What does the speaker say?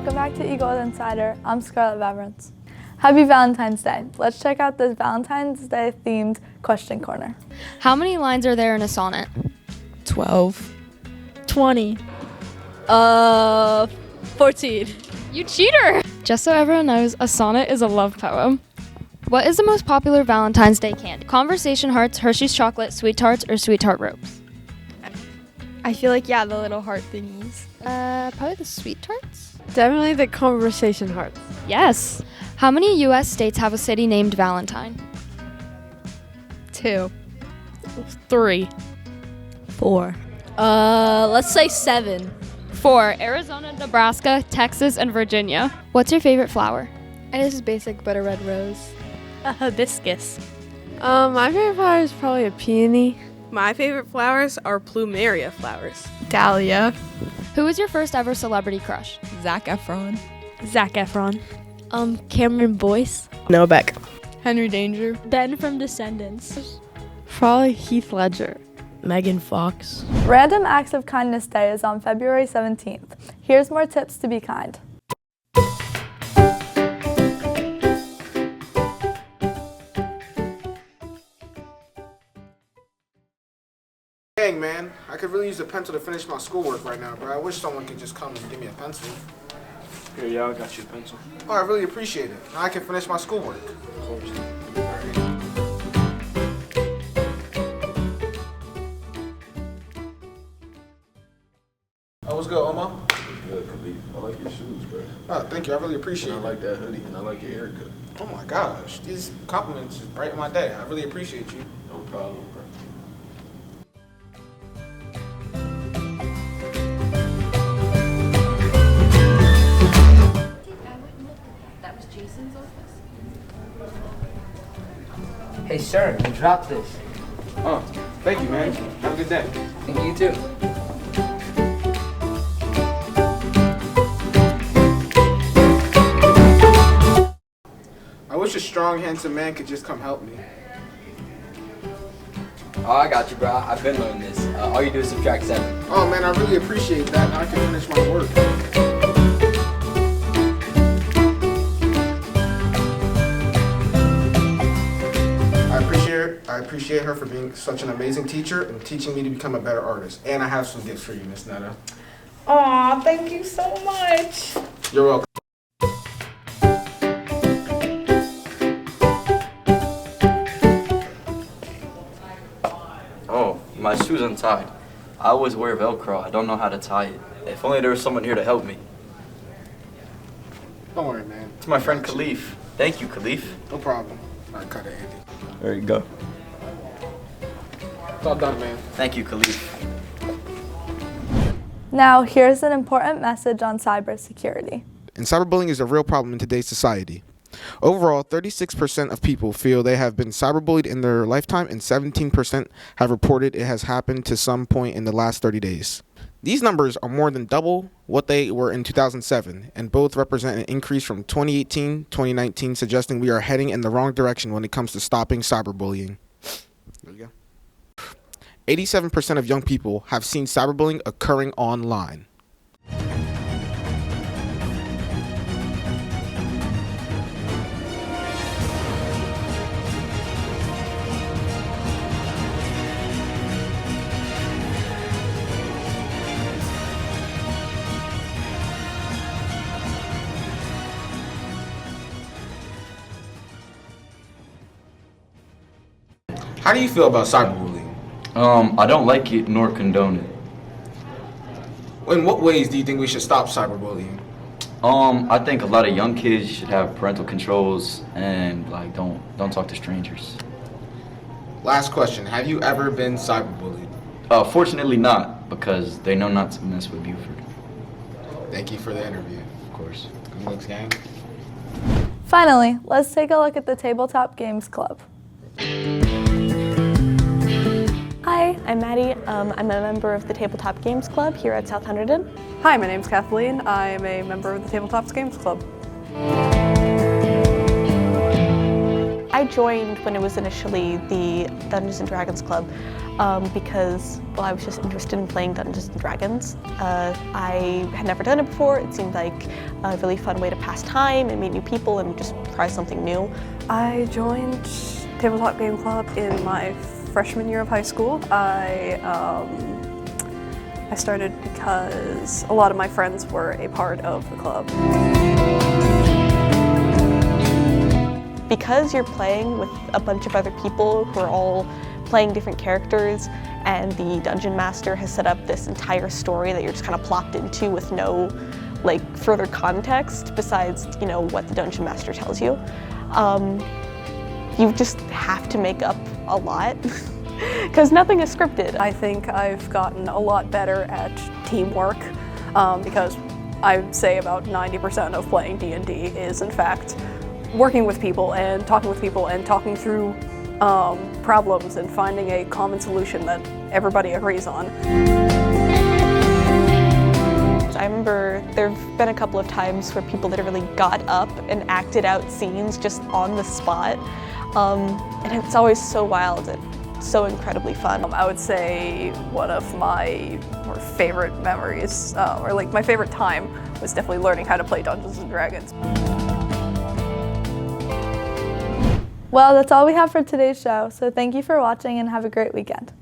welcome back to Eagle Insider. I'm Scarlett Beverance. Happy Valentine's Day. Let's check out this Valentine's Day themed question corner. How many lines are there in a sonnet? 12. 20. 14. You cheater! Just so everyone knows, a sonnet is a love poem. What is the most popular Valentine's Day candy? Conversation hearts, Hershey's chocolate, sweet tarts, or sweet tart ropes? I feel like, the little heart thingies. Probably the sweet tarts? Definitely the conversation hearts. Yes. How many U.S. states have a city named Valentine? 2. 3. 4. Let's say 7. 4. Arizona, Nebraska, Texas, and Virginia. What's your favorite flower? And this is basic, but a red rose. A hibiscus. My favorite flower is probably a peony. My favorite flowers are plumeria flowers. Dahlia. Who was your first ever celebrity crush? Zac Efron. Cameron Boyce. Noah Beck. Henry Danger. Ben from Descendants. Probably Heath Ledger. Megan Fox. Random Acts of Kindness Day is on February 17th. Here's more tips to be kind. Dang, man, I could really use a pencil to finish my schoolwork right now, bro. I wish someone could just come and give me a pencil. Here, yeah, I got you a pencil. Oh, I really appreciate it. Now I can finish my schoolwork. Of course. Oh, what's good, Oma? Good, Khalif. I like your shoes, bro. Oh, thank you. I really appreciate And it. I like that hoodie, and I like your haircut. Oh my gosh, these compliments just brighten my day. I really appreciate you. No problem, bro. Hey sir, you dropped this. Oh, thank you, man. Have a good day. Thank you too. I wish a strong, handsome man could just come help me. Oh, I got you, bro. I've been learning this. All you do is subtract 7. Oh man, I really appreciate that. Now I can finish my work. I appreciate her for being such an amazing teacher and teaching me to become a better artist. And I have some gifts for you, Miss Netta. Aw, thank you so much. You're welcome. Oh, my shoe's untied. I always wear Velcro. I don't know how to tie it. If only there was someone here to help me. Don't worry, man. It's my friend Khalif. Thank you, Khalif. No problem. All right, cut it, Andy. There you go. It's all done, man. Thank you, Khalif. Now, here's an important message on cybersecurity. And cyberbullying is a real problem in today's society. Overall, 36% of people feel they have been cyberbullied in their lifetime, and 17% have reported it has happened to some point in the last 30 days. These numbers are more than double what they were in 2007, and both represent an increase from 2018-2019, suggesting we are heading in the wrong direction when it comes to stopping cyberbullying. There you go. 87% of young people have seen cyberbullying occurring online. How do you feel about cyberbullying? I don't like it nor condone it. In what ways do you think we should stop cyberbullying? I think a lot of young kids should have parental controls and like don't talk to strangers. Last question. Have you ever been cyberbullied? Fortunately not, because they know not to mess with Buford. Thank you for the interview. Of course. Good looks, gang. Finally, let's take a look at the Tabletop Games Club. Hi, I'm Maddie. I'm a member of the Tabletop Games Club here at South Hunterdon. Hi, my name's Kathleen. I'm a member of the Tabletop Games Club. I joined when it was initially the Dungeons & Dragons Club because, well, I was just interested in playing Dungeons & Dragons. I had never done it before. It seemed like a really fun way to pass time and meet new people and just try something new. I joined Tabletop Game Club in my freshman year of high school. I started because a lot of my friends were a part of the club. Because you're playing with a bunch of other people who are all playing different characters, and the Dungeon Master has set up this entire story that you're just kind of plopped into with no further context besides, what the Dungeon Master tells you. You just have to make up a lot because nothing is scripted. I think I've gotten a lot better at teamwork because I'd say about 90% of playing D&D is in fact working with people and talking through problems and finding a common solution that everybody agrees on. I remember there have been a couple of times where people literally got up and acted out scenes just on the spot, and it's always so wild and so incredibly fun. I would say one of my more favorite memories, or my favorite time, was definitely learning how to play Dungeons & Dragons. Well, that's all we have for today's show, so thank you for watching and have a great weekend.